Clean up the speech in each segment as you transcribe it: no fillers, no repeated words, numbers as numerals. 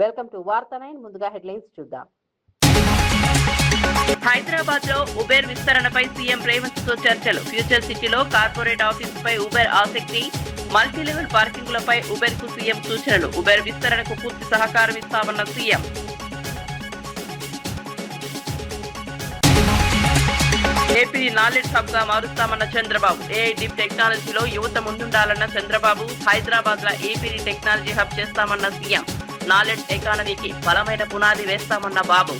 Welcome to వార్తా 9 ముందుగా headlines చూద్దాం. హైదరాబాద్ లో ఉబేర్ విస్తరణపై సీఎం రేవంత్ తో చర్చలు. ఫ్యూచర్ సిటీలో కార్పొరేట్ ఆఫీస్ పై ఉబేర్ ఆసక్తి. మల్టీలెవెల్ పార్కింగ్లపై ఉబేర్ కు సీఎం సూచనలు. ఉబేర్ విస్తరణకు పూర్తి సహకారం ఇస్తామన్న సీఎం. ఏపీని నాలెడ్జ్ హబ్ గా మారుస్తామన్న చంద్రబాబు. ఏఐ డీప్ టెక్నాలజీలో యువత ముందుండాలన్న చంద్రబాబు. హైదరాబాద్ లో ఏపీని టెక్నాలజీ హబ్ చేస్తామన్న సీఎం. నాలెడ్జ్ ఎకానమీకి బలమైన పునాది వేస్తామన్న బాబు.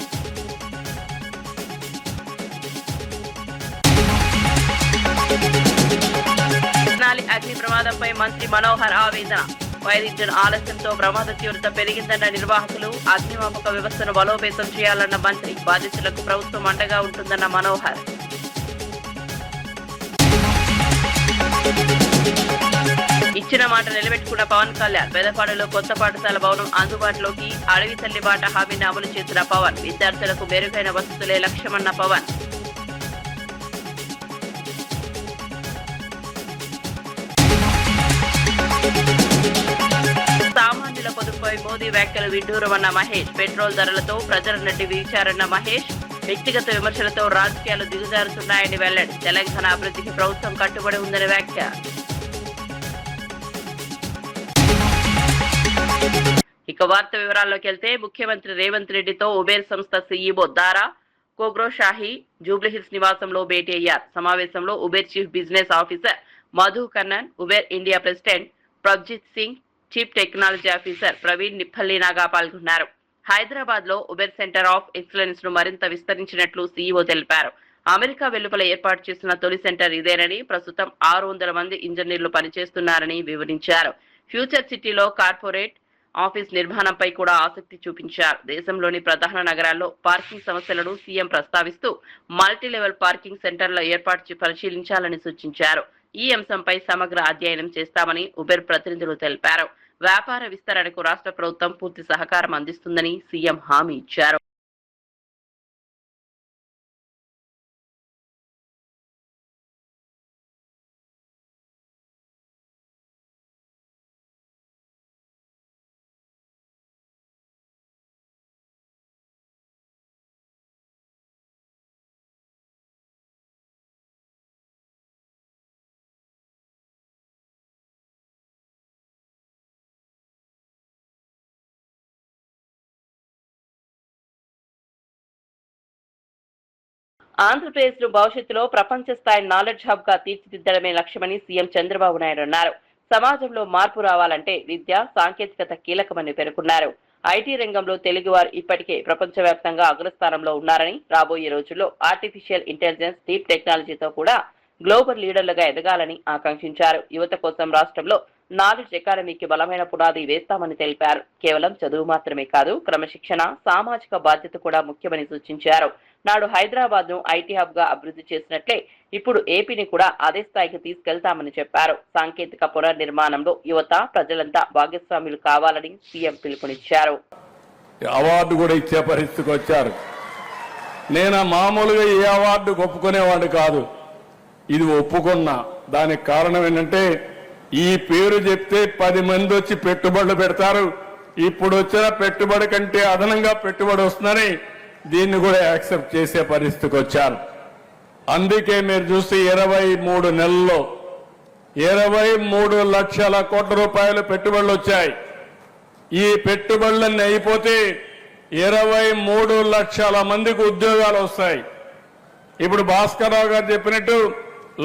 తెనాలి అగ్ని ప్రమాదంపై మంత్రి మనోహర్ ఆవేదన. ఫైర్ ఇంజిన్ ఆలస్యంతో ప్రమాద తీవ్రత పెరిగిందన్న నిర్వాహకులు. అగ్నిమాపక వ్యవస్థను బలోపేతం చేయాలన్న మంత్రి. బాధితులకు ప్రభుత్వం అండగా ఉంటుందన్న మనోహర్. ఇచ్చిన మాట నిలబెట్టుకున్న పవన్ కళ్యాణ్. పెదపాడులో కొత్త పాఠశాల భవనం అందుబాటులోకి. అడవి తల్లి బాట హామీని అమలు చేసిన పవన్. విద్యార్థులకు మెరుగైన వసతులే లక్ష్యమన్న పవన్. సామాన్యుల పొదుపుపై మోదీ వ్యాఖ్యలు విడ్డూరమన్న మహేష్. పెట్రోల్ ధరలతో ప్రజల నుండి వీచారన్న మహేష్. వ్యక్తిగత విమర్శలతో రాజకీయాలు దిగజారుతున్నాయని వెల్లడి. తెలంగాణ అభివృద్ధికి ప్రభుత్వం కట్టుబడి ఉందని వ్యాఖ్య. ఇక వార్త వివరాల్లోకి వెళ్తే, ముఖ్యమంత్రి రేవంత్ రెడ్డితో ఉబేర్ సంస్థ సీఈఓ దారా కోగ్రోషాహి జూబ్లీహిల్స్ నివాసంలో భేటీ అయ్యారు. సమావేశంలో Uber chief business officer Madhu Kannan, Uber India president Prabhjit Singh, chief technology officer Praveen నిప్పల్లినాగా పాల్గొన్నారు. హైదరాబాద్ లో ఉబేర్ సెంటర్ ఆఫ్ ఎక్సలెన్స్ ను మరింత విస్తరించినట్లు సీఈఓ తెలిపారు. అమెరికా వెలుపల ఏర్పాటు చేసిన తొలి సెంటర్ ఇదేనని, ప్రస్తుతం 600 మంది ఇంజనీర్లు పనిచేస్తున్నారని వివరించారు. ఫ్యూచర్ సిటీలో కార్పొరేట్ ఆఫీస్ నిర్మాణంపై కూడా ఆసక్తి చూపించారు. దేశంలోని ప్రధాన నగరాల్లో పార్కింగ్ సమస్యలను సీఎం ప్రస్తావిస్తూ మల్టీలెవెల్ పార్కింగ్ సెంటర్ల ఏర్పాటు పరిశీలించాలని సూచించారు. ఈ అంశంపై సమగ్ర అధ్యయనం చేస్తామని ఉబేర్ ప్రతినిధులు తెలిపారు. వ్యాపార విస్తరణకు రాష్ట్ర ప్రభుత్వం పూర్తి సహకారం అందిస్తుందని సీఎం హామీ ఇచ్చారు. ఆంధ్రప్రదేశ్ ను భవిష్యత్తులో ప్రపంచ స్థాయి నాలెడ్జ్ హబ్ గా తీర్చిదిద్దడమే లక్ష్యమని సీఎం చంద్రబాబు నాయుడు అన్నారు. సమాజంలో మార్పు రావాలంటే విద్య, సాంకేతికత కీలకమని పేర్కొన్నారు. ఐటీ రంగంలో తెలుగువారు ఇప్పటికే ప్రపంచవ్యాప్తంగా అగ్రస్థానంలో ఉన్నారని, రాబోయే రోజుల్లో ఆర్టిఫిషియల్ ఇంటెలిజెన్స్, డీప్ టెక్నాలజీతో కూడా గ్లోబల్ లీడర్లుగా ఎదగాలని ఆకాంక్షించారు. యువత కోసం రాష్ట్రంలో నాలెడ్జ్ ఎకానమీకి బలమైన పునాది వేస్తామని తెలిపారు. కేవలం చదువు మాత్రమే కాదు, క్రమశిక్షణ, సామాజిక బాధ్యత కూడా ముఖ్యమని సూచించారు. నాడు హైదరాబాద్ ను ఐటీ హబ్ గా అభివృద్ధి చేసినట్లే ఇప్పుడు ఏపీని కూడా అదే స్థాయికి తీసుకెళ్తామని చెప్పారు. సాంకేతిక పునర్నిర్మాణంలో యువత, ప్రజలంతా భాగస్వాములు కావాలని సీఎం పిలుపునిచ్చారు. అవార్డు కూడా ఇచ్చే పరిస్థితికి వచ్చారు. నేను మామూలుగా ఏ అవార్డు ఒప్పుకునేవాడు కాదు, ఇది ఒప్పుకున్నా. దానికి కారణం ఏంటంటే, ఈ పేరు చెప్తే 10 మంది వచ్చి పెట్టుబడులు పెడతారు. ఇప్పుడు వచ్చిన పెట్టుబడి కంటే అదనంగా పెట్టుబడి వస్తుందని దీన్ని కూడా యాక్సెప్ట్ చేసే పరిస్థితికి వచ్చారు. అందుకే మీరు చూస్తే 23 నెలల్లో 23 లక్షల కోట్ల రూపాయలు పెట్టుబడులు వచ్చాయి. ఈ పెట్టుబడులన్నీ అయిపోతే 23 లక్షల మందికి ఉద్యోగాలు వస్తాయి. ఇప్పుడు భాస్కర్రావు గారు చెప్పినట్టు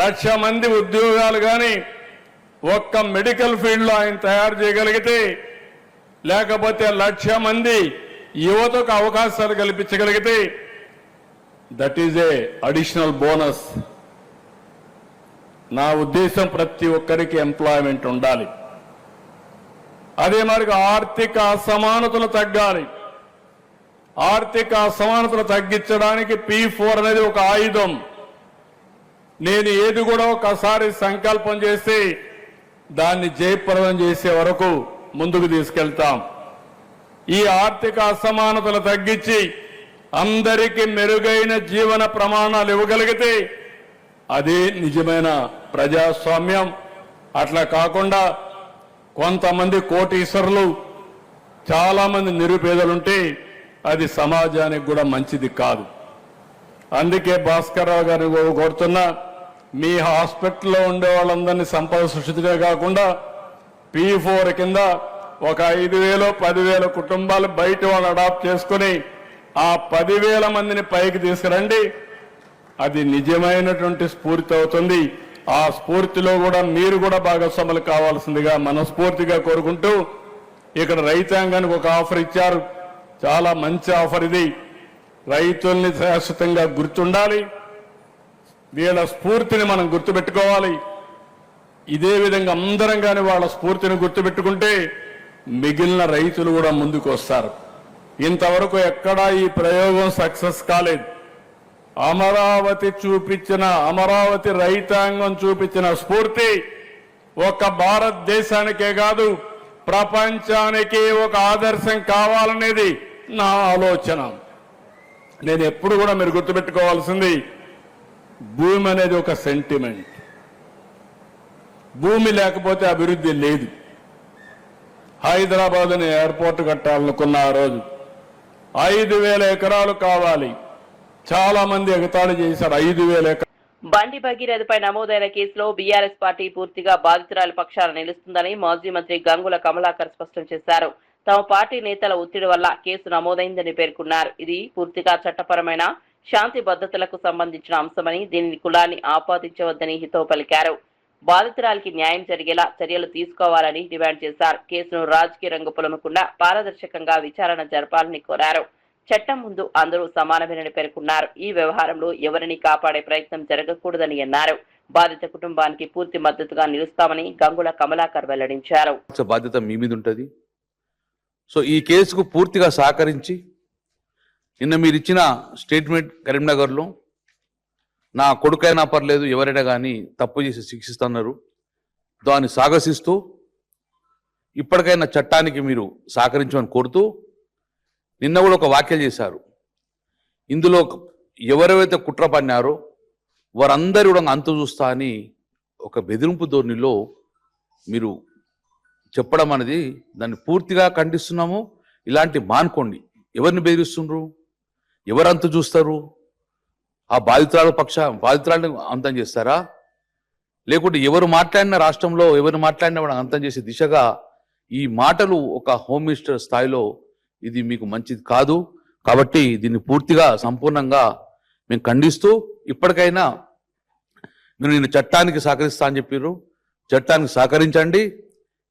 1,00,000 మంది ఉద్యోగాలు కానీ ఒక్క మెడికల్ ఫీల్డ్ లో ఆయన తయారు చేయగలిగితే, లేకపోతే 1,00,000 మంది యువతకు అవకాశాలు కల్పించగలిగితే, that is a additional bonus. నా ఉద్దేశం ప్రతి ఒక్కరికి ఎంప్లాయ్మెంట్ ఉండాలి. అదే మరి ఆర్థిక అసమానతలు తగ్గాలి. ఆర్థిక అసమానతలు తగ్గించడానికి P4 అనేది ఒక ఆయుధం. నేను ఏది కూడా ఒకసారి సంకల్పం చేసి దాన్ని జయప్రదం చేసే వరకు ముందుకు తీసుకెళ్తాం. ఈ ఆర్థిక అసమానతలు తగ్గించి అందరికీ మెరుగైన జీవన ప్రమాణాలు ఇవ్వగలిగితే అదే నిజమైన ప్రజాస్వామ్యం. అట్లా కాకుండా కొంతమంది కోటీశ్వరులు చాలామంది నిరుపేదలుంటే అది సమాజానికి కూడా మంచిది కాదు. అందుకే భాస్కర్రావు గారిని కోరుతున్నా, మీ హాస్పిటల్లో ఉండే వాళ్ళందరినీ సంపద సృష్టిగా కాకుండా P4 కింద ఒక 5,000 10,000 కుటుంబాలు బయట వాళ్ళు అడాప్ట్ చేసుకుని ఆ 10,000 మందిని పైకి తీసుకురండి. అది నిజమైనటువంటి స్ఫూర్తి అవుతుంది. ఆ స్ఫూర్తిలో కూడా మీరు కూడా భాగస్వాములు కావాల్సిందిగా మనస్ఫూర్తిగా కోరుకుంటూ, ఇక్కడ రైతాంగానికి ఒక ఆఫర్ ఇచ్చారు. చాలా మంచి ఆఫర్ ఇది. రైతుల్ని శాశ్వతంగా గుర్తుండాలి, వీళ్ళ స్ఫూర్తిని మనం గుర్తుపెట్టుకోవాలి. ఇదే విధంగా అందరం కానీ వాళ్ళ స్ఫూర్తిని గుర్తుపెట్టుకుంటే మిగిలిన రైతులు కూడా ముందుకు వస్తారు. ఇంతవరకు ఎక్కడా ఈ ప్రయోగం సక్సెస్ కాలేదు. అమరావతి రైతాంగం చూపించిన స్ఫూర్తి ఒక భారతదేశానికే కాదు ప్రపంచానికి ఒక ఆదర్శం కావాలనేది నా ఆలోచన. నేను ఎప్పుడు కూడా మీరు గుర్తుపెట్టుకోవాల్సింది, భూమి అనేది ఒక సెంటిమెంట్. భూమి లేకపోతే అభివృద్ధి లేదు. హైదరాబాద్ని ఎయిర్పోర్ట్ కట్టాలనుకున్న ఆ రోజు 5,000 ఎకరాలు కావాలి. చాలా మంది ఎగతాళి చేశారు. 5,000 ఎకరాలు. బండి భగీరథపై నమోదైన కేసులో బీఆర్ఎస్ పార్టీ పూర్తిగా బాధితురాలి పక్షాన నిలుస్తుందని మాజీ మంత్రి గంగుల కమలాకర్ స్పష్టం చేశారు. తమ పార్టీ నేతల ఒత్తిడి వల్ల కేసు నమోదైందని పేర్కొన్నారు. ఇది పూర్తిగా చట్టపరమైన శాంతి భద్రతలకు సంబంధించిన అంశమని, దీనిని కులాన్ని ఆపాదించవద్దని హితవు పలికారు. బాధితురాలికి న్యాయం జరిగేలా చర్యలు తీసుకోవాలని డిమాండ్ చేశారు. కేసును రాజకీయ రంగు పొలమకుండా పారదర్శకంగా విచారణ జరపాలని కోరారు. చట్టం ముందు అందరూ సమానమేనని పేర్కొన్నారు. ఈ వ్యవహారంలో ఎవరిని కాపాడే ప్రయత్నం జరగకూడదని అన్నారు. బాధిత కుటుంబానికి పూర్తి మద్దతుగా నిలుస్తామని గంగుల కమలాకర్ వెల్లడించారు. బాధ్యత మీ మీద ఉంటుంది. సో ఈ కేసుకు పూర్తిగా సహకరించి నిన్న మీరు ఇచ్చిన స్టేట్మెంట్ కరీంనగర్లో నా కొడుకైనా పర్లేదు ఎవరైనా కానీ తప్పు చేసి శిక్షిస్తున్నారు, దాన్ని సాగసిస్తూ ఇప్పటికైనా చట్టానికి మీరు సహకరించమని కోరుతూ నిన్న కూడా ఒక వ్యాఖ్యలు చేశారు. ఇందులో ఎవరెవరైతే కుట్ర పన్నారో వారందరూ కూడా అంతు చూస్తా అని ఒక బెదిరింపు ధోరణిలో మీరు చెప్పడం అనేది దాన్ని పూర్తిగా ఖండిస్తున్నాము. ఇలాంటి మానుకోండి. ఎవరిని బెదిరిస్తుండ్రు, ఎవరంతు చూస్తారు? ఆ బాధితురాలను అంతం చేస్తారా? లేకుంటే ఎవరు మాట్లాడిన రాష్ట్రంలో ఎవరు మాట్లాడినా కూడా అంతం చేసే దిశగా ఈ మాటలు ఒక హోమ్ మినిస్టర్ స్థాయిలో ఇది మీకు మంచిది కాదు. కాబట్టి దీన్ని పూర్తిగా సంపూర్ణంగా మేము ఖండిస్తూ ఇప్పటికైనా మీరు నేను చట్టానికి సహకరిస్తా అని చెప్పారు. చట్టానికి సహకరించండి.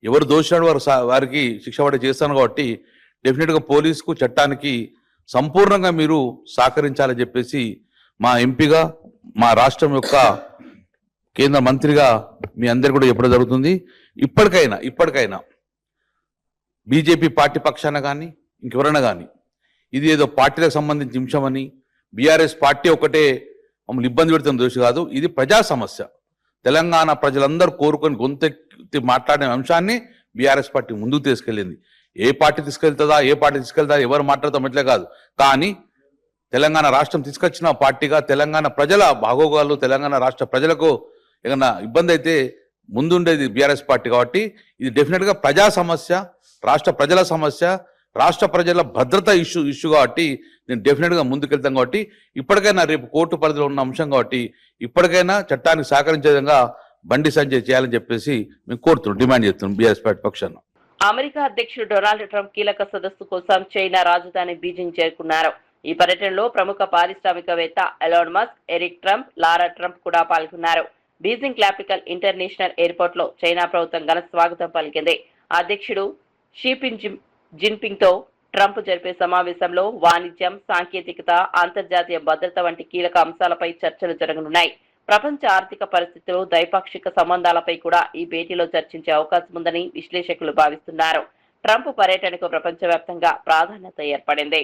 ఎవరు దోషినాడు వారికి శిక్ష పడే చేస్తాను. కాబట్టి డెఫినెట్గా పోలీసుకు చట్టానికి సంపూర్ణంగా మీరు సహకరించాలని చెప్పేసి మా ఎంపీగా మా రాష్ట్రం యొక్క కేంద్ర మంత్రిగా మీ అందరు కూడా చెప్పడం జరుగుతుంది. ఇప్పటికైనా బీజేపీ పార్టీ పక్షాన కానీ ఇంకెవరైనా కానీ ఇది ఏదో పార్టీలకు సంబంధించిన అంశమని బీఆర్ఎస్ పార్టీ ఒకటే మమ్మల్ని ఇబ్బంది పెడుతున్న దోషి కాదు. ఇది ప్రజా సమస్య. తెలంగాణ ప్రజలందరూ కోరుకొని గొంతెత్తి మాట్లాడిన అంశాన్ని బీఆర్ఎస్ పార్టీ ముందుకు తీసుకెళ్ళింది. ఏ పార్టీ తీసుకెళ్తుందా ఎవరు మాట్లాడతాం ఎట్లే కాదు. కానీ తెలంగాణ రాష్ట్రం తీసుకొచ్చిన పార్టీగా తెలంగాణ ప్రజల బాగోగాలు, తెలంగాణ రాష్ట్ర ప్రజలకు ఏదైనా ఇబ్బంది అయితే ముందుండేది బీఆర్ఎస్ పార్టీ. కాబట్టి ఇది డెఫినెట్గా ప్రజా సమస్య, రాష్ట్ర ప్రజల సమస్య, రాష్ట్ర ప్రజల భద్రత ఇష్యూ కాబట్టి నేను డెఫినెట్గా ముందుకెళ్తాను. కాబట్టి ఇప్పటికైనా రేపు కోర్టు పరిధిలో ఉన్న అంశం కాబట్టి ఇప్పటికైనా చట్టానికి సహకరించే విధంగా బండి సంజయ్ చేయాలని చెప్పేసి మేము కోరుతున్నాం, డిమాండ్ చేస్తున్నాం బీఆర్ఎస్ పార్టీ పక్షాన. అమెరికా అధ్యక్షుడు డొనాల్డ్ ట్రంప్ కీలక సదస్సు కోసం చైనా రాజధాని బీజింగ్ చేరుకున్నారు. ఈ పర్యటనలో ప్రముఖ పారిశ్రామికవేత్త ఎలాన్ మస్క్, ఎరిక్ ట్రంప్, లారా ట్రంప్ కూడా పాల్గొన్నారు. బీజింగ్ క్యాపిటల్ ఇంటర్నేషనల్ ఎయిర్పోర్ట్ లో చైనా ప్రభుత్వం ఘన స్వాగతం పలికింది. అధ్యక్షుడు జిన్పింగ్ తో ట్రంప్ జరిపే సమావేశంలో వాణిజ్యం, సాంకేతికత, అంతర్జాతీయ భద్రత వంటి కీలక అంశాలపై చర్చలు జరగనున్నాయి. ప్రపంచ ఆర్థిక పరిస్థితులు, ద్వైపాక్షిక సంబంధాలపై కూడా ఈ భేటీలో చర్చించే అవకాశం ఉందని విశ్లేషకులు భావిస్తున్నారు. ట్రంప్ పర్యటనకు ప్రపంచవ్యాప్తంగా ప్రాధాన్యత ఏర్పడింది.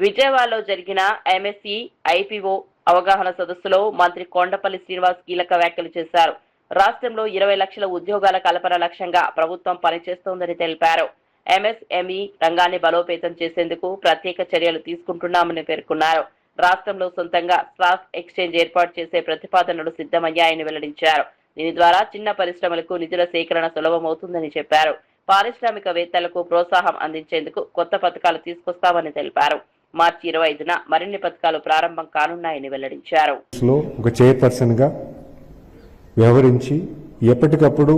విజయవాడలో జరిగిన ఎంఎస్ఈ ఐపీఓ అవగాహన సదస్సులో మంత్రి కొండపల్లి శ్రీనివాస్ కీలక వ్యాఖ్యలు చేశారు. రాష్ట్రంలో 20 లక్షల ఉద్యోగాల కల్పన లక్ష్యంగా ప్రభుత్వం పనిచేస్తోందని తెలిపారు. ఎంఎస్ఎంఈ రంగాన్ని బలోపేతం చేసేందుకు ప్రత్యేక చర్యలు తీసుకుంటున్నామని పేర్కొన్నారు. రాష్ట్రంలో సొంతంగా స్టాక్ ఎక్స్చేంజ్ ఏర్పాటు చేసే ప్రతిపాదనలు సిద్ధమయ్యాయని వెల్లడించారు. దీని ద్వారా చిన్న పరిశ్రమలకు నిధుల సేకరణ సులభమవుతుందని చెప్పారు. పారిశ్రామికవేత్తలకు ప్రోత్సాహం అందించేందుకు కొత్త పథకాలు తీసుకొస్తామని తెలిపారు. మార్చి 25న మరిన్ని పథకాలు ప్రారంభం కానున్నాయని వెల్లడించారు. ఒక చైర్పర్సన్ గా వ్యవహరించి ఎప్పటికప్పుడు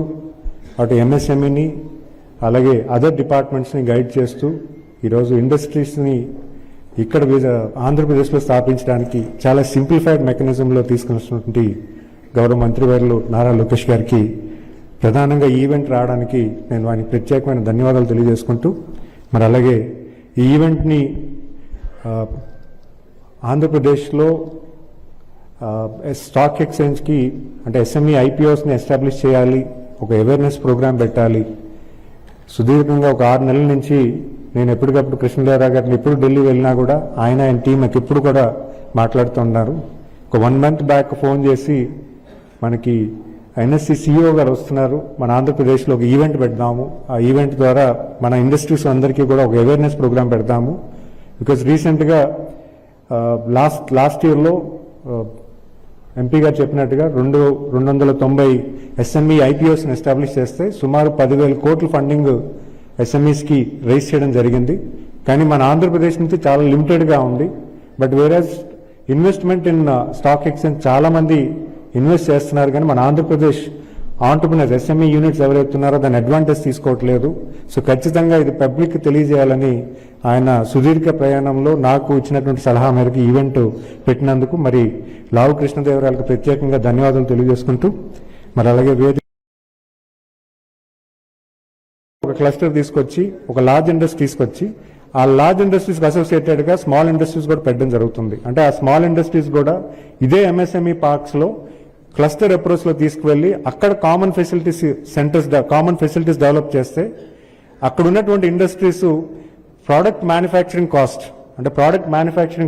అటు ఎంఎస్ఎంఈని అలాగే అదర్ డిపార్ట్మెంట్స్ ని గైడ్ చేస్తూ ఈరోజు ఇండస్ట్రీస్ ని ఇక్కడ ఆంధ్రప్రదేశ్లో స్థాపించడానికి చాలా సింప్లిఫైడ్ మెకానిజంలో తీసుకున్నటువంటి గౌరవ మంత్రివర్యులు నారా లోకేష్ గారికి ప్రధానంగా ఈవెంట్ రావడానికి నేను వారికి ప్రత్యేకమైన ధన్యవాదాలు తెలియజేసుకుంటూ మరి అలాగే ఈ ఈవెంట్ని ఆంధ్రప్రదేశ్లో స్టాక్ ఎక్స్చేంజ్కి అంటే ఎస్ఎంఈ ఐపీఓస్ని ఎస్టాబ్లిష్ చేయాలి, ఒక అవేర్నెస్ ప్రోగ్రామ్ పెట్టాలి. సుదీర్ఘంగా ఒక 6 నెలల నుంచి నేను ఎప్పటికప్పుడు కృష్ణదేవరావు గారిని ఎప్పుడు ఢిల్లీ వెళ్ళినా కూడా ఆయన టీం నాకు ఎప్పుడు కూడా మాట్లాడుతున్నారు. ఒక 1 మంత్ బ్యాక్ ఫోన్ చేసి మనకి ఎన్ఎస్సి సిఇఓ గారు వస్తున్నారు, మన ఆంధ్రప్రదేశ్లో ఒక ఈవెంట్ పెడదాము, ఆ ఈవెంట్ ద్వారా మన ఇండస్ట్రీస్ అందరికీ కూడా ఒక అవేర్నెస్ ప్రోగ్రామ్ పెడదాము. బికాజ్ రీసెంట్గా లాస్ట్ ఇయర్లో ఎంపీ గారు చెప్పినట్టుగా 290 ఎస్ఎంఈ ఐపీఓస్ని ఎస్టాబ్లిష్ చేస్తే సుమారు 10,000 కోట్ల ఫండింగ్ ఎస్ఎంఈస్కి రైజ్ చేయడం జరిగింది. కానీ మన ఆంధ్రప్రదేశ్ నుంచి చాలా లిమిటెడ్గా ఉంది. But whereas investment in stock exchange చాలా మంది ఇన్వెస్ట్ చేస్తున్నారు, కానీ మన ఆంధ్రప్రదేశ్ ఆంటర్ప్రినర్స్ ఎస్ఎంఈ యూనిట్స్ ఎవరైతే ఉన్నారో దాని అడ్వాంటేజ్ తీసుకోవట్లేదు. సో ఖచ్చితంగా ఇది పబ్లిక్ తెలియజేయాలని ఆయన సుదీర్ఘ ప్రయాణంలో నాకు ఇచ్చినటువంటి సలహా మేరకు ఈవెంట్ పెట్టినందుకు మరి లావు కృష్ణదేవరాయలకు ప్రత్యేకంగా ధన్యవాదాలు తెలియజేసుకుంటూ మరి అలాగే ఒక క్లస్టర్ తీసుకొచ్చి ఒక లార్జ్ ఇండస్ట్రీ తీసుకొచ్చి ఆ లార్జ్ ఇండస్ట్రీస్ అసోసియేటెడ్ గా స్మాల్ ఇండస్ట్రీస్ కూడా పెట్టడం జరుగుతుంది. అంటే ఆ స్మాల్ ఇండస్ట్రీస్ కూడా ఇదే ఎంఎస్ఎంఈ పార్క్స్ లో క్లస్టర్ అప్రోచ్ లో తీసుకువెళ్లి అక్కడ కామన్ ఫెసిలిటీస్ డెవలప్ చేస్తే అక్కడ ఉన్నటువంటి ఇండస్ట్రీస్ ప్రోడక్ట్ మ్యానుఫ్యాక్చరింగ్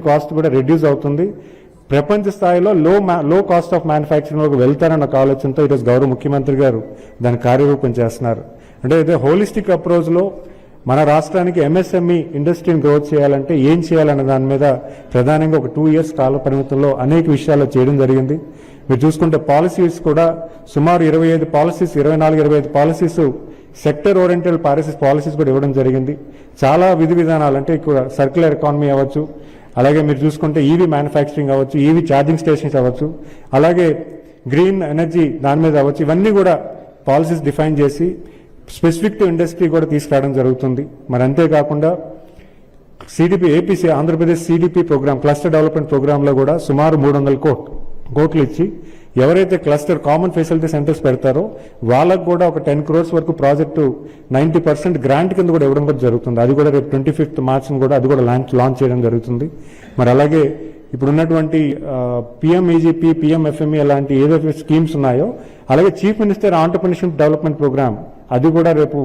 కాస్ట్ కూడా రెడ్యూస్ అవుతుంది. ప్రపంచ స్థాయిలో లో కాస్ట్ ఆఫ్ మ్యానుఫ్యాక్చరింగ్ వెళ్తారన్న ఒక ఆలోచనతో ఈరోజు గౌరవ ముఖ్యమంత్రి గారు దాన్ని కార్యరూపం చేస్తున్నారు. అంటే ఇదే హోలిస్టిక్ అప్రోచ్ లో మన రాష్ట్రానికి ఎంఎస్ఎంఈ ఇండస్ట్రీని గ్రోత్ చేయాలంటే ఏం చేయాలన్న దాని మీద ప్రధానంగా ఒక 2 years కాల పరిమితుల్లో అనేక విషయాలు చేయడం జరిగింది. మీరు చూసుకుంటే పాలసీస్ కూడా సుమారు 24 పాలసీస్ సెక్టర్ ఓరియంటెడ్ పాలసీస్ కూడా ఇవ్వడం జరిగింది. చాలా విధి విధానాలు అంటే ఇక్కడ సర్క్యులర్ ఎకానమీ అవ్వచ్చు, అలాగే మీరు చూసుకుంటే ఈవీ మ్యానుఫ్యాక్చరింగ్ అవ్వచ్చు, ఈవీ ఛార్జింగ్ స్టేషన్స్ అవ్వచ్చు, అలాగే గ్రీన్ ఎనర్జీ దాని మీద అవ్వచ్చు, ఇవన్నీ కూడా పాలసీస్ డిఫైన్ చేసి స్పెసిఫిక్ టు ఇండస్ట్రీ కూడా తీసుకురావడం జరుగుతుంది. మరి అంతేకాకుండా Andhra Pradesh CDP programme cluster development programme లో కూడా సుమారు 300 కోట్లు ఇచ్చి ఎవరైతే క్లస్టర్ కామన్ ఫెసిలిటీ సెంటర్స్ పెడతారో వాళ్ళకు కూడా ఒక 10 crores వరకు ప్రాజెక్టు 90% గ్రాంట్ కింద కూడా ఇవ్వడం కూడా జరుగుతుంది. అది కూడా రేపు 25th March కూడా అది కూడా లాంచ్ చేయడం జరుగుతుంది. మరి అలాగే ఇప్పుడు ఉన్నటువంటి పిఎంఈజీపీ, పిఎంఎఫ్ఎంఈ అలాంటి ఏదైతే స్కీమ్స్ ఉన్నాయో అలాగే chief minister entrepreneurship development programme అది కూడా రేపు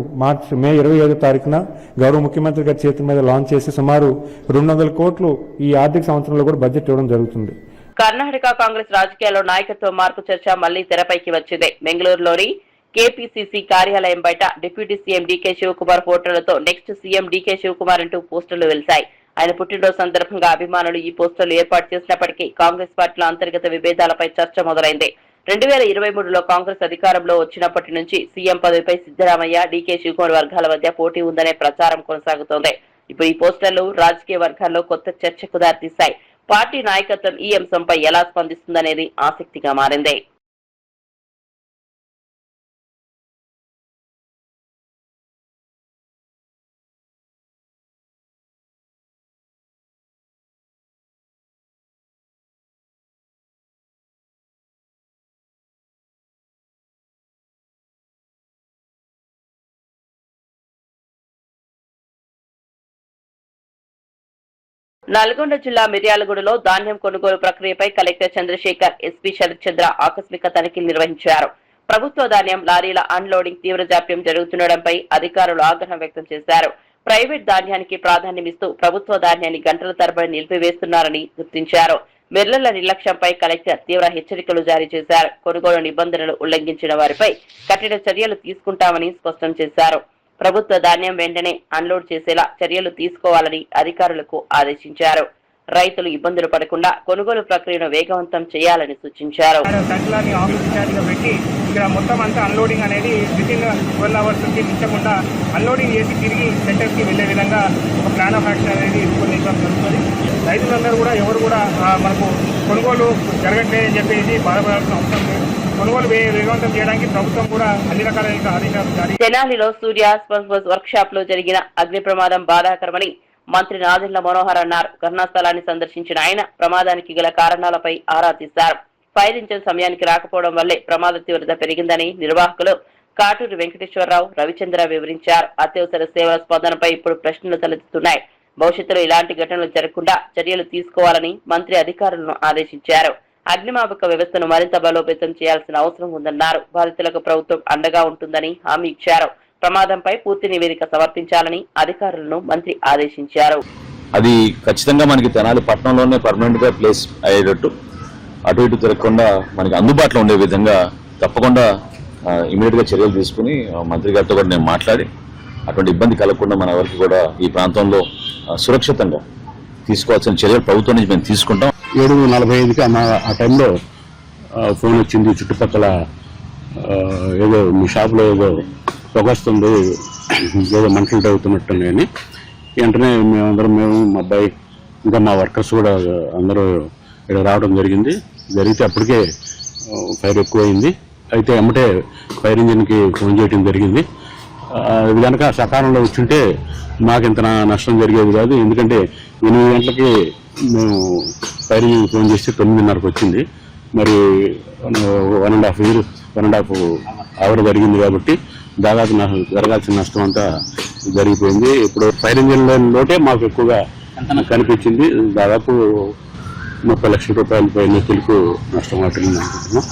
మే 25న గౌరవ ముఖ్యమంత్రి గారి చేతుల మీద లాంచ్ చేసి సుమారు 200 కోట్లు ఈ ఆర్థిక సంవత్సరంలో కూడా బడ్జెట్ ఇవ్వడం జరుగుతుంది. కర్ణాటక కాంగ్రెస్ రాజకీయాల్లో నాయకత్వ మార్పు చర్చ మళ్లీ తెరపైకి వచ్చింది. బెంగళూరులోని కేపీసీసీ కార్యాలయం బయట డిప్యూటీ సీఎం డీకే శివకుమార్ ఫోటోలతో నెక్స్ట్ సీఎం డీకే శివకుమార్ అంటూ పోస్టర్లు వెలిశాయి. ఆయన పుట్టినరోజు సందర్భంగా అభిమానులు ఈ పోస్టర్లు ఏర్పాటు చేసినప్పటికీ కాంగ్రెస్ పార్టీలో అంతర్గత విభేదాలపై చర్చ మొదలైంది. 2023లో కాంగ్రెస్ అధికారంలో వచ్చినప్పటి నుంచి సీఎం పదవిపై సిద్దరామయ్య, డీకే శివకుమార్ వర్గాల మధ్య పోటీ ఉందనే ప్రచారం కొనసాగుతోంది. ఇప్పుడు ఈ పోస్టర్లు రాజకీయ వర్గాల్లో కొత్త చర్చకు దారితీశాయి. పార్టీ నాయకత్వం ఈ అంశంపై ఎలా స్పందిస్తుందనేది ఆసక్తిగా మారింది. నల్గొండ జిల్లా మిర్యాలగూడలో ధాన్యం కొనుగోలు ప్రక్రియపై కలెక్టర్ చంద్రశేఖర్, ఎస్పీ శరత్ చంద్ర ఆకస్మిక తనిఖీలు నిర్వహించారు. ప్రభుత్వ ధాన్యం లారీల అన్లోడింగ్ తీవ్ర జాప్యం జరుగుతుండటంపై అధికారులు ఆగ్రహం వ్యక్తం చేశారు. ప్రైవేట్ ధాన్యానికి ప్రాధాన్యమిస్తూ ప్రభుత్వ ధాన్యాన్ని గంటల తరబడి నిలిపివేస్తున్నారని గుర్తించారు. మిల్లర్ల నిర్లక్ష్యంపై కలెక్టర్ తీవ్ర హెచ్చరికలు జారీ చేశారు. కొనుగోలు నిబంధనలు ఉల్లంఘించిన వారిపై కఠిన చర్యలు తీసుకుంటామని స్పష్టం చేశారు. ప్రభుత్వ ధాన్యం వెంటనే అన్లోడ్ చేసేలా చర్యలు తీసుకోవాలని అధికారులకు ఆదేశించారు. రైతులు ఇబ్బందులు పడకుండా కొనుగోలు ప్రక్రియను వేగవంతం చేయాలని సూచించారు. ఇక్కడ మొత్తం అంతా అన్లోడింగ్ అనేది వితిన్ 12 అవర్స్ నుంచి మించకుండా అన్లోడింగ్ చేసి తిరిగి సెంటర్కి వెళ్లే విధంగా ఒక ప్లాన్ ఆఫ్ యాక్షన్ అనేది రూపొందించడం జరుగుతుంది. రైతులందరూ కూడా ఎవరు కూడా మనకు కొనుగోలు జరగట్లేదని చెప్పేసి బాధపడాల్సిన అవసరం లేదు. కొనుగోలు వేగవంతం చేయడానికి ప్రభుత్వం కూడా అన్ని రకాలైన ఆదేశాలు జారీ. తెనాలిలో సూర్య వర్క్ షాప్ లో జరిగిన అగ్ని ప్రమాదం బాధాకరమని మంత్రి నాదెండ్ల మనోహర్ అన్నారు. ఘటనా స్థలాన్ని సందర్శించిన ఆయన ప్రమాదానికి గల కారణాలపై ఆరా తీశారు. ఫైర్ ఇంజిన్ సమయానికి రాకపోవడం వల్లే ప్రమాద తీవ్రత పెరిగిందని నిర్వాహకులు కాటూరి వెంకటేశ్వరరావు, రవిచంద్ర వివరించారు. అత్యవసర సేవల స్పందనపై ఇప్పుడు ప్రశ్నలు తలెత్తుతున్నాయి. భవిష్యత్తులో ఇలాంటి ఘటనలు జరగకుండా చర్యలు తీసుకోవాలని మంత్రి అధికారులను ఆదేశించారు. అగ్నిమాపక వ్యవస్థను మరింత బలోపేతం చేయాల్సిన అవసరం ఉందన్నారు. బాధితులకు ప్రభుత్వం అండగా ఉంటుందని హామీ ఇచ్చారు. ప్రమాదంపై పూర్తి నివేదిక సమర్పించాలని అధికారులను మంత్రి ఆదేశించారు. అది ఖచ్చితంగా మనకి తెనాలి పట్టణంలోనే పర్మనెంట్ గా ప్లేస్ అయ్యేటట్టు అటు ఇటు తిరగకుండా మనకి అందుబాటులో ఉండే విధంగా తప్పకుండా ఇమీడియట్ గా చర్యలు తీసుకుని మంత్రి గారితో కూడా నేను మాట్లాడి అటువంటి ఇబ్బంది కలగకుండా మన వరకు కూడా ఈ ప్రాంతంలో సురక్షితంగా తీసుకోవాల్సిన చర్యలు ప్రభుత్వం నుంచి మేము తీసుకుంటాం. 7:45కి ఆ టైంలో ఫోన్ వచ్చింది, చుట్టుపక్కల ఏదో మీ షాప్లో ఏదో పొగొస్తుంది, ఏదో మంటలు తగ్గుతున్నట్టున్నాయని. వెంటనే మేము మా అబ్బాయి ఇంకా మా వర్కర్స్ కూడా అందరూ ఇక్కడ రావడం జరిగితే అప్పటికే ఫైర్ ఎక్కువైంది. అయితే ఎమ్మటే ఫైర్ ఇంజిన్కి ఫోన్ చేయడం జరిగింది. ఇది కనుక సకాలంలో వచ్చుంటే మాకింత నష్టం జరిగేది కాదు. ఎందుకంటే 8 గంటలకి మేము ఫైర్ ఇంజిన్ ఫోన్ చేస్తే 9:30కి వచ్చింది. మరి 1.5 అవర్ జరిగింది కాబట్టి దాదాపు జరగాల్సిన నష్టం అంతా జరిగిపోయింది. ఇప్పుడు ఫైర్ ఇంజిన్లోనే మాకు ఎక్కువగా కనిపించింది. దాదాపు 30 లక్షల రూపాయల పైన తెలుగు నష్టం వాటిని అనుకుంటున్నాం.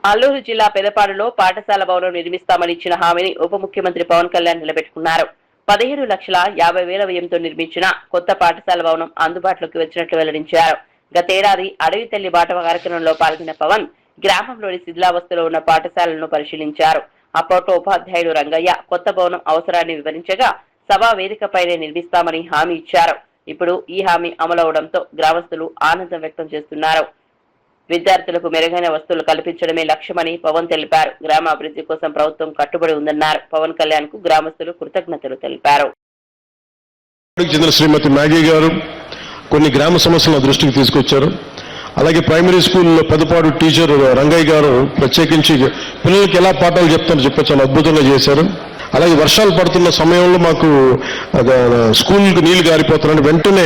అల్లూరు జిల్లా పెదపాడులో పాఠశాల భవనం నిర్మిస్తామని ఇచ్చిన హామీని ఉప ముఖ్యమంత్రి పవన్ కళ్యాణ్ నిలబెట్టుకున్నారు. 15,50,000 వ్యయంతో నిర్మించిన కొత్త పాఠశాల భవనం అందుబాటులోకి వచ్చినట్లు వెల్లడించారు. గతేడాది అడవి తల్లి బాట కార్యక్రమంలో పాల్గొన్న పవన్ గ్రామంలోని శిథిలావస్థలో ఉన్న పాఠశాలను పరిశీలించారు. అప్పట్లో ఉపాధ్యాయుడు రంగయ్య కొత్త భవనం అవసరాన్ని వివరించగా సభా వేదికపైనే నిర్మిస్తామని హామీ ఇచ్చారు. ఇప్పుడు ఈ హామీ అమలవడంతో గ్రామస్తులు ఆనందం వ్యక్తం చేస్తున్నారు. విద్యార్థులకు మెరుగైన వస్తువులు కల్పించడమే లక్ష్యమని పవన్ తెలిపారు. గ్రామ అభివృద్ధి కోసం ప్రభుత్వం కట్టుబడి ఉందన్నారు. పవన్ కళ్యాణ్ కు గ్రామస్తులు కృతజ్ఞతలు తెలిపారు. చెందిన శ్రీమతి మ్యాగీ గారు కొన్ని గ్రామ సమస్యల దృష్టికి తీసుకొచ్చారు. అలాగే ప్రైమరీ స్కూల్లో పెదపాడు టీచర్ రంగయ్య గారు ప్రత్యేకించి పిల్లలకి ఎలా పాఠాలు చెప్తారో చాలా అద్భుతంగా చేశారు. అలాగే వర్షాలు పడుతున్న సమయంలో మాకు స్కూల్కి నీళ్లు గారిపోతున్నారని వెంటనే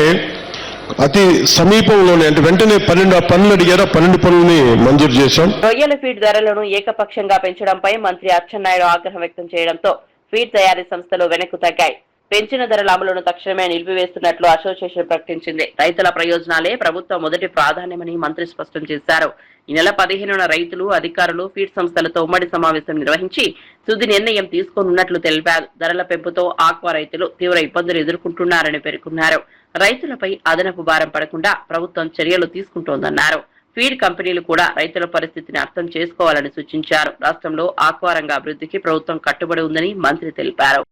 అతి సమీపంలోనే అంటే వెంటనే 12 పనులు అడిగారు. 12 పనులని మంజూరు చేశాం. రొయ్యల ఫీడ్ ధరలను ఏకపక్షంగా పెంచడంపై మంత్రి అచ్చెన్నాయుడు ఆగ్రహం వ్యక్తం చేయడంతో ఫీడ్ తయారీ సంస్థలు వెనక్కు తగ్గాయి. పెంచిన ధరల అమలును తక్షణమే నిలిపివేస్తున్నట్లు అసోసియేషన్ ప్రకటించింది. రైతుల ప్రయోజనాలే ప్రభుత్వ మొదటి ప్రాధాన్యమని మంత్రి స్పష్టం చేశారు. ఈ నెల 15న రైతులు, అధికారులు ఫీడ్ సంస్థలతో ఉమ్మడి సమావేశం నిర్వహించి తుది నిర్ణయం తీసుకోనున్నట్లు తెలిపారు. ధరల పెంపుతో ఆక్వా రైతులు తీవ్ర ఇబ్బందులు ఎదుర్కొంటున్నారని పేర్కొన్నారు. రైతులపై అదనపు భారం పడకుండా ప్రభుత్వం చర్యలు తీసుకుంటోందన్నారు. ఫీడ్ కంపెనీలు కూడా రైతుల పరిస్థితిని అర్థం చేసుకోవాలని సూచించారు. రాష్ట్రంలో ఆక్వా రంగ అభివృద్ధికి ప్రభుత్వం కట్టుబడి ఉందని మంత్రి తెలిపారు.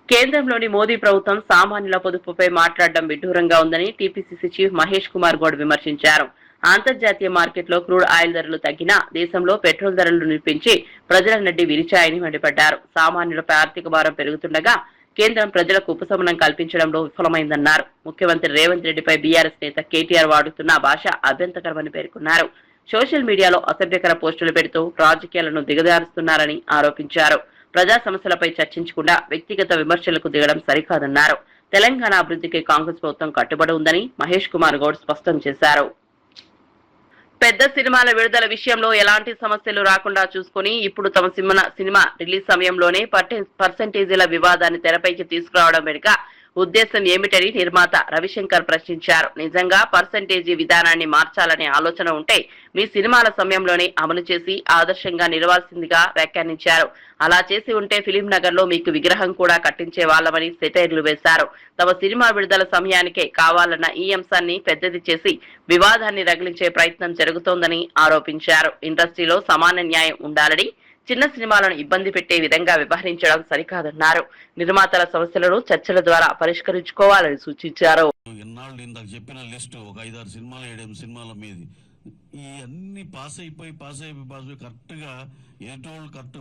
కేంద్రంలోని మోదీ ప్రభుత్వం సామాన్యుల పొదుపుపై మాట్లాడడం విడ్డూరంగా ఉందని టీపీసీసీ చీఫ్ మహేష్ కుమార్ గౌడ్ విమర్శించారు. అంతర్జాతీయ మార్కెట్లో క్రూడ్ ఆయిల్ ధరలు తగ్గినా దేశంలో పెట్రోల్ ధరలు నిలిపించి ప్రజల నడ్డి విరిచాయని మండిపడ్డారు. సామాన్యులపై ఆర్థిక భారం పెరుగుతుండగా కేంద్రం ప్రజలకు ఉపశమనం కల్పించడంలో విఫలమైందన్నారు. ముఖ్యమంత్రి రేవంత్ రెడ్డిపై బీఆర్ఎస్ నేత కేటీఆర్ వాడుతున్న భాష అభ్యంతరకరమని పేర్కొన్నారు. సోషల్ మీడియాలో అసభ్యకర పోస్టులు పెడుతూ రాజకీయాలను దిగజారుస్తున్నారని ఆరోపించారు. ప్రజా సమస్యలపై చర్చించకుండా వ్యక్తిగత విమర్శలకు దిగడం సరికాదన్నారు. తెలంగాణ అభివృద్ధికి కాంగ్రెస్ ప్రభుత్వం కట్టుబడి ఉందని మహేష్ కుమార్ గౌడ్ స్పష్టం చేశారు. పెద్ద సినిమాల విడుదల విషయంలో ఎలాంటి సమస్యలు రాకుండా చూసుకుని ఇప్పుడు తమ సినిమా రిలీజ్ సమయంలోనే పర్సెంటేజీల వివాదాన్ని తెరపైకి తీసుకురావడం వెనుక ఉద్దేశం ఏమిటని నిర్మాత రవిశంకర్ ప్రశ్నించారు. నిజంగా పర్సంటేజీ విధానాన్ని మార్చాలనే ఆలోచన ఉంటే మీ సినిమాల సమయంలోనే అమలు చేసి ఆదర్శంగా నిలవాల్సిందిగా వ్యాఖ్యానించారు. అలా చేసి ఉంటే ఫిలిం నగర్ లో మీకు విగ్రహం కూడా కట్టించే వాళ్ళమని సెటైర్లు వేశారు. తమ సినిమా విడుదల సమయానికే కావాలన్న ఈ అంశాన్ని పెద్దది చేసి వివాదాన్ని రగిలించే ప్రయత్నం జరుగుతోందని ఆరోపించారు. ఇండస్ట్రీలో సమాన న్యాయం ఉండాలని, చిన్న సినిమాలను ఇబ్బంది పెట్టే విధంగా వ్యవహరించడం సరికాదన్నారు. నిర్మాతల సమస్యలను చర్చల ద్వారా పరిష్కరించుకోవాలని సూచించారు. ఎన్నాళ్ళు ఇందాక చెప్పిన లిస్టు ఒక 5-6 సినిమాలు 7 సినిమాల మీద ఈ అన్ని పాస్ అయిపోయి కరెక్ట్గా ఎటోళ్ళు కరెక్ట్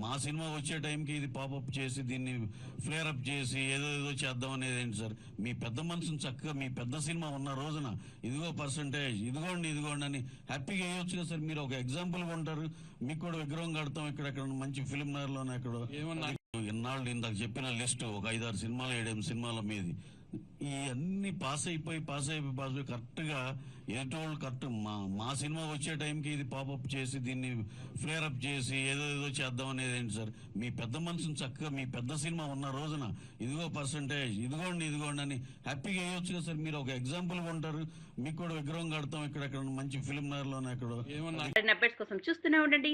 మా సినిమా వచ్చే టైంకి ఇది పాపప్ చేసి దీన్ని ఫ్లేరప్ చేసి ఏదో చేద్దాం అనేది ఏంటి సార్? మీ పెద్ద మనసును చక్కగా మీ పెద్ద సినిమా ఉన్న రోజున ఇదిగో పర్సంటేజ్ ఇదిగోండి అని హ్యాపీగా వేయొచ్చు కదా సార్. మీరు ఒక ఎగ్జాంపుల్ ఉంటారు, మీకు కూడా విగ్రహం కడతాం ఇక్కడ మంచి ఫిలిం నగర్లోనే ఎక్కడో. ఎన్నాళ్ళు ఇందాక చెప్పిన లిస్టు ఒక 5-6 సినిమాలు 7 సినిమాల మీద ఈ అన్ని పాస్ అయిపోయి కరెక్ట్గా ఎటోళ్ళు కరెక్ట్ మా సినిమా వచ్చే టైంకి ఇది పాపప్ చేసి దీన్ని ఫ్లేరప్ చేసి ఏదో చేద్దాం అనేది ఏంటి సార్? మీ పెద్ద మనసును చక్కగా మీ పెద్ద సినిమా ఉన్న రోజున ఇదిగో పర్సంటేజ్ ఇదిగోండి అని హ్యాపీగా వేయొచ్చు కదా సార్. మీరు ఒక ఎగ్జాంపుల్ ఉంటారు, మీకు కూడా విగ్రహం కడతాం ఇక్కడ మంచి ఫిలిం నగర్లోనే ఎక్కడో. అప్డేట్స్ కోసం చూస్తూనే ఉండండి